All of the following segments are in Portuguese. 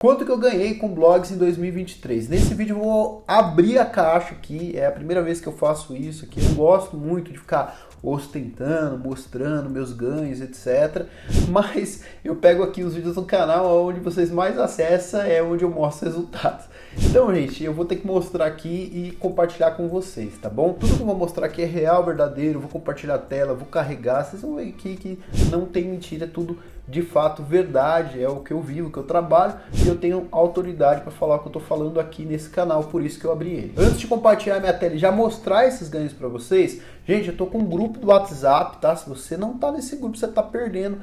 Quanto que eu ganhei com blogs em 2023? Nesse vídeo eu vou abrir a caixa aqui, é a primeira vez que eu faço isso aqui. Eu gosto muito de ficar ostentando, mostrando meus ganhos, etc. Mas eu pego aqui os vídeos do canal, onde vocês mais acessam, é onde eu mostro resultados. Então, gente, eu vou ter que mostrar aqui e compartilhar com vocês, tá bom? Tudo que eu vou mostrar aqui é real, verdadeiro, vou compartilhar a tela, vou carregar. Vocês vão ver aqui que não tem mentira, é tudo de fato verdade, é o que eu vivo, o que eu trabalho, e eu tenho autoridade para falar o que eu tô falando aqui nesse canal, por isso que eu abri ele. Antes de compartilhar minha tela e já mostrar esses ganhos para vocês, gente, eu tô com um grupo do WhatsApp, tá? Se você não tá nesse grupo, você tá perdendo.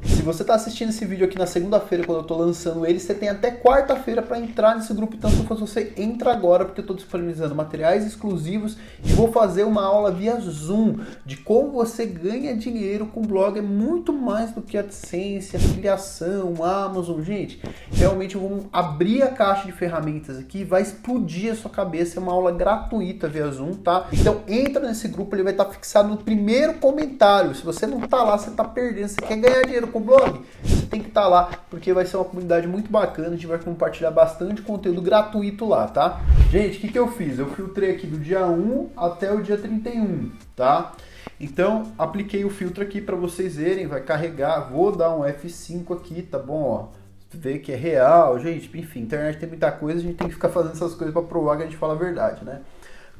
Se você está assistindo esse vídeo aqui na segunda-feira, quando eu estou lançando ele, você tem até quarta-feira para entrar nesse grupo. Então, se você entra agora, porque eu estou disponibilizando materiais exclusivos e vou fazer uma aula via Zoom de como você ganha dinheiro com blog. É muito mais do que AdSense, afiliação, Amazon. Gente, realmente eu vou abrir a caixa de ferramentas aqui, vai explodir a sua cabeça. É uma aula gratuita via Zoom, tá? Então, entra nesse grupo, ele vai estar fixado no primeiro comentário. Se você não está lá, você está perdendo. Você quer ganhar dinheiro com blog, você tem que estar lá, porque vai ser uma comunidade muito bacana, a gente vai compartilhar bastante conteúdo gratuito lá, tá? Gente, o que eu fiz? Eu filtrei aqui do dia 1 até o dia 31, tá? Então, apliquei o filtro aqui para vocês verem, vai carregar, vou dar um F5 aqui, tá bom? Ó, ver que é real, gente, enfim, internet tem muita coisa, a gente tem que ficar fazendo essas coisas para provar que a gente fala a verdade, né?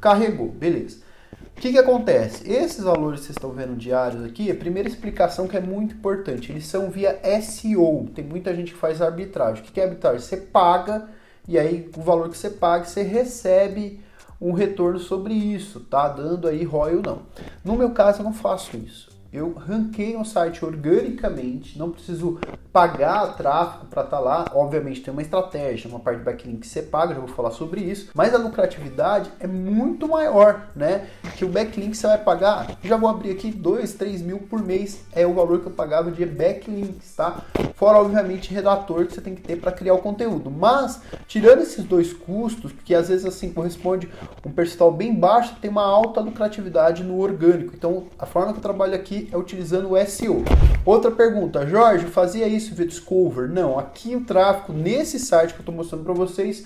Carregou, beleza. O que acontece? Esses valores que vocês estão vendo diários aqui, a primeira explicação que é muito importante, eles são via SEO. Tem muita gente que faz arbitragem. O que é arbitragem? Você paga e aí o valor que você paga, você recebe um retorno sobre isso, tá? Dando aí ROI ou não. No meu caso, eu não faço isso. Eu ranqueio um site organicamente, não preciso pagar tráfego para estar lá. Obviamente tem uma estratégia, uma parte de backlink que você paga, já vou falar sobre isso. Mas a lucratividade é muito maior, né? Que o backlink você vai pagar, já vou abrir aqui 2, 3 mil por mês, é o valor que eu pagava de backlinks, tá? Fora, obviamente, redator que você tem que ter para criar o conteúdo. Mas, tirando esses dois custos, que às vezes assim corresponde um percentual bem baixo, tem uma alta lucratividade no orgânico. Então, a forma que eu trabalho aqui é utilizando o SEO. Outra pergunta, Jorge, fazia isso via Discover? Não, aqui o tráfego nesse site que eu estou mostrando para vocês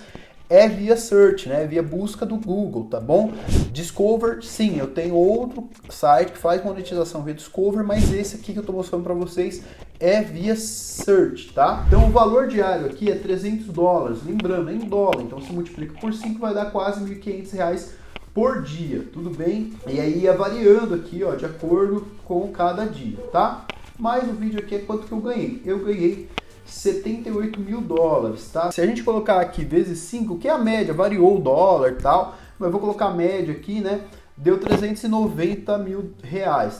é via search, né? Via busca do Google, tá bom? Discover, sim, eu tenho outro site que faz monetização via Discover, mas esse aqui que eu estou mostrando para vocês é via search, tá? Então o valor diário aqui é $300, lembrando, é em dólar, então se multiplica por 5 vai dar quase R$1.500 por dia, tudo bem? E aí ia variando aqui, ó, de acordo com cada dia, tá? Mas o vídeo aqui é quanto que eu ganhei. Eu ganhei $78 mil, tá? Se a gente colocar aqui vezes 5, que é a média, variou o dólar e tal, mas eu vou colocar a média aqui, né? Deu R$390 mil,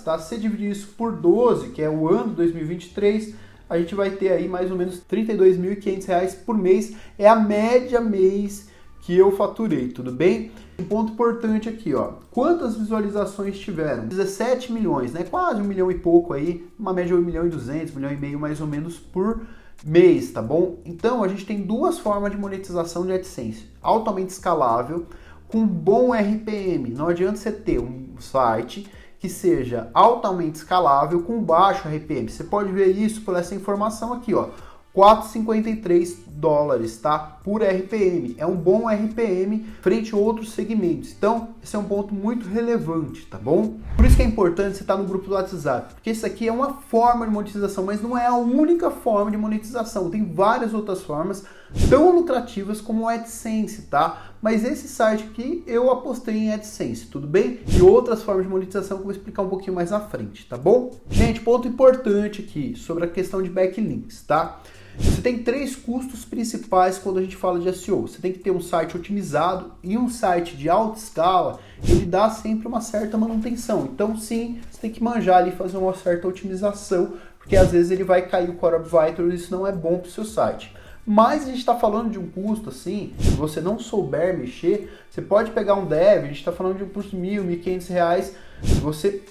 tá? Se você dividir isso por 12, que é o ano de 2023, a gente vai ter aí mais ou menos R$32.500 por mês. É a média mês que eu faturei, tudo bem? Um ponto importante aqui, ó. Quantas visualizações tiveram? 17 milhões, né? Quase 1 milhão e pouco aí, uma média de 1 milhão e 200, 1 milhão e meio mais ou menos por mês, tá bom? Então, a gente tem duas formas de monetização de AdSense. Altamente escalável, com bom RPM. Não adianta você ter um site que seja altamente escalável com baixo RPM. Você pode ver isso por essa informação aqui, ó. $4,53, tá? Por RPM. É um bom RPM frente a outros segmentos. Então, esse é um ponto muito relevante, tá bom? Por isso que é importante você estar no grupo do WhatsApp, porque isso aqui é uma forma de monetização, mas não é a única forma de monetização. Tem várias outras formas tão lucrativas como o AdSense, tá? Mas esse site aqui eu apostei em AdSense, tudo bem? E outras formas de monetização que eu vou explicar um pouquinho mais na frente, tá bom? Gente, ponto importante aqui sobre a questão de backlinks, tá? Você tem 3 custos principais quando a gente fala de SEO. Você tem que ter um site otimizado e um site de alta escala, ele dá sempre uma certa manutenção. Então sim, você tem que manjar ali e fazer uma certa otimização, porque às vezes ele vai cair o Core Vital e isso não é bom para o seu site. Mas a gente está falando de um custo assim, se você não souber mexer, você pode pegar um dev, a gente está falando de um custo de R$1.000, R$1.500, se você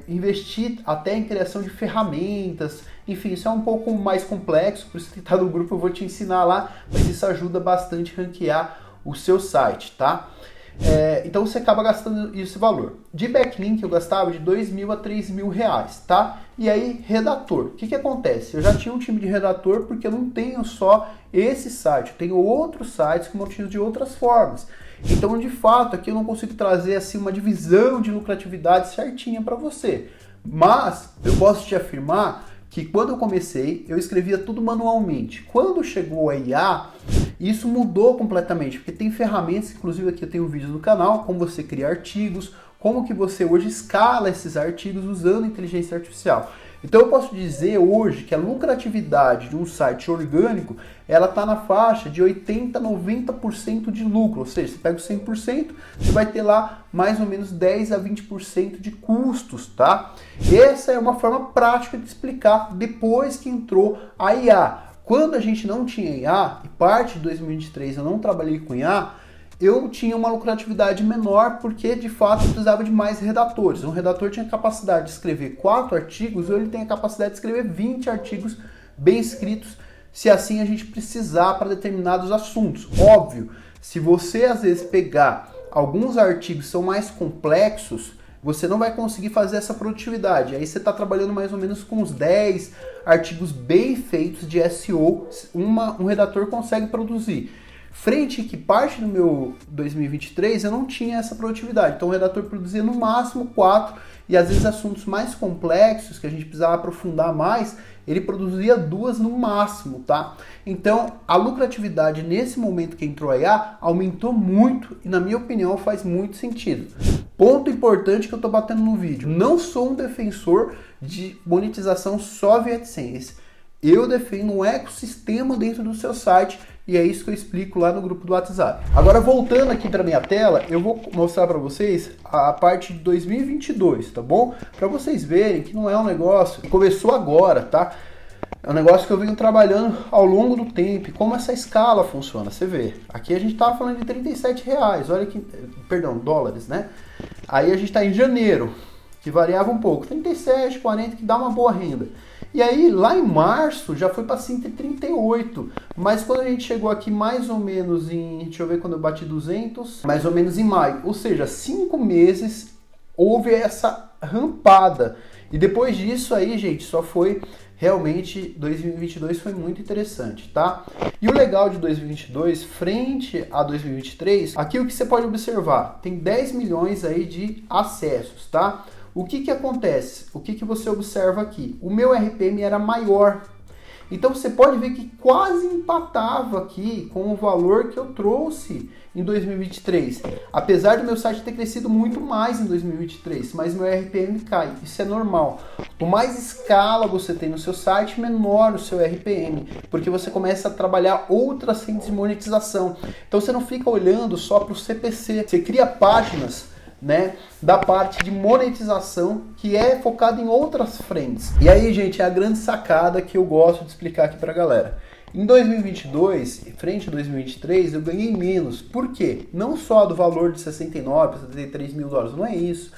investir até em criação de ferramentas, enfim, isso é um pouco mais complexo, por isso que está no grupo, eu vou te ensinar lá, mas isso ajuda bastante a ranquear o seu site, tá? Então você acaba gastando esse valor. De backlink eu gastava de R$2.000 a R$3.000, tá? E aí, redator. O que acontece? Eu já tinha um time de redator porque eu não tenho só esse site, eu tenho outros sites que monetizam de outras formas. Então, de fato, aqui eu não consigo trazer assim uma divisão de lucratividade certinha para você. Mas eu posso te afirmar que quando eu comecei, eu escrevia tudo manualmente. Quando chegou a IA, isso mudou completamente, porque tem ferramentas, inclusive aqui eu tenho um vídeo no canal, como você cria artigos, como que você hoje escala esses artigos usando inteligência artificial. Então eu posso dizer hoje que a lucratividade de um site orgânico, ela está na faixa de 80% a 90% de lucro, ou seja, você pega o 100%, você vai ter lá mais ou menos 10% a 20% de custos, tá? Essa é uma forma prática de explicar depois que entrou a IA. Quando a gente não tinha IA, e parte de 2023 eu não trabalhei com IA, eu tinha uma lucratividade menor porque, de fato, eu precisava de mais redatores. Um redator tinha capacidade de escrever 4 artigos, ou ele tem a capacidade de escrever 20 artigos bem escritos, se assim a gente precisar para determinados assuntos. Óbvio, se você, às vezes, pegar alguns artigos que são mais complexos, você não vai conseguir fazer essa produtividade. Aí você está trabalhando mais ou menos com uns 10 artigos bem feitos de SEO, um redator consegue produzir. Frente que parte do meu 2023 eu não tinha essa produtividade, então o redator produzia no máximo 4 e às vezes assuntos mais complexos que a gente precisava aprofundar mais, ele produzia 2 no máximo, tá? Então a lucratividade nesse momento que entrou a IA aumentou muito e na minha opinião faz muito sentido. Ponto importante que eu tô batendo no vídeo, não sou um defensor de monetização só via AdSense. Eu defendo um ecossistema dentro do seu site e é isso que eu explico lá no grupo do WhatsApp. Agora, voltando aqui para minha tela, eu vou mostrar para vocês a parte de 2022, tá bom? Para vocês verem que não é um negócio que começou agora, tá? É um negócio que eu venho trabalhando ao longo do tempo. E como essa escala funciona, você vê. Aqui a gente tá falando de R$37, olha que, perdão, dólares, né? Aí a gente tá em janeiro, que variava um pouco, 37, 40, que dá uma boa renda. E aí, lá em março, já foi para 138, mas quando a gente chegou aqui mais ou menos em, deixa eu ver quando eu bati 200, mais ou menos em maio, ou seja, 5 meses houve essa rampada. E depois disso aí, gente, só foi realmente, 2022 foi muito interessante, tá? E o legal de 2022, frente a 2023, aqui o que você pode observar, tem 10 milhões aí de acessos, tá? O que acontece? O que você observa aqui? O meu RPM era maior. Então você pode ver que quase empatava aqui com o valor que eu trouxe em 2023. Apesar do meu site ter crescido muito mais em 2023, mas meu RPM cai. Isso é normal. Quanto mais escala você tem no seu site, menor o seu RPM, porque você começa a trabalhar outras frentes de monetização. Então você não fica olhando só para o CPC. Você cria páginas, né, da parte de monetização que é focado em outras frentes. E aí, gente, é a grande sacada que eu gosto de explicar aqui pra galera. Em 2022, frente a 2023, eu ganhei menos. Por quê? Não só do valor de 69 para 73 mil dólares, não é isso.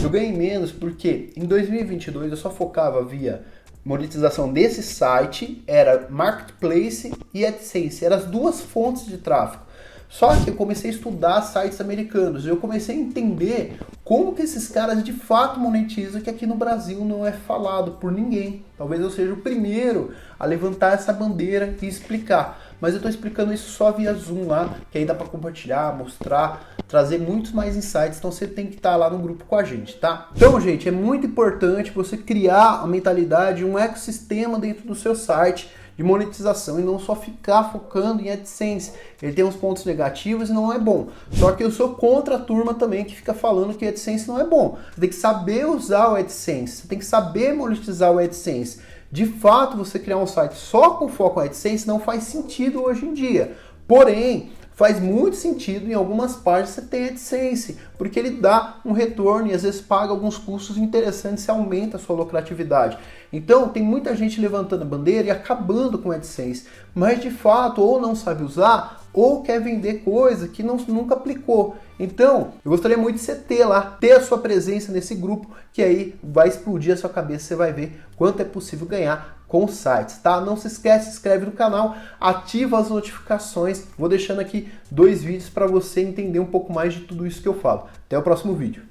Eu ganhei menos porque em 2022 eu só focava via monetização desse site, era Marketplace e AdSense, eram as duas fontes de tráfego. Só que eu comecei a estudar sites americanos e eu comecei a entender como que esses caras de fato monetizam, que aqui no Brasil não é falado por ninguém. Talvez eu seja o primeiro a levantar essa bandeira e explicar. Mas eu estou explicando isso só via Zoom lá, que aí dá para compartilhar, mostrar, trazer muitos mais insights. Então você tem que estar lá no grupo com a gente, tá? Então, gente, é muito importante você criar a mentalidade, um ecossistema dentro do seu site de monetização e não só ficar focando em AdSense. Ele tem uns pontos negativos e não é bom. Só que eu sou contra a turma também que fica falando que AdSense não é bom. Você tem que saber usar o AdSense, você tem que saber monetizar o AdSense. De fato, você criar um site só com foco em AdSense não faz sentido hoje em dia. Porém, faz muito sentido em algumas partes você ter AdSense, porque ele dá um retorno e às vezes paga alguns custos interessantes e aumenta a sua lucratividade. Então tem muita gente levantando a bandeira e acabando com AdSense, mas de fato ou não sabe usar ou quer vender coisa que nunca aplicou. Então, eu gostaria muito de você ter a sua presença nesse grupo, que aí vai explodir a sua cabeça, você vai ver quanto é possível ganhar com sites, tá? Não se esquece, se inscreve no canal, ativa as notificações. Vou deixando aqui 2 vídeos para você entender um pouco mais de tudo isso que eu falo. Até o próximo vídeo.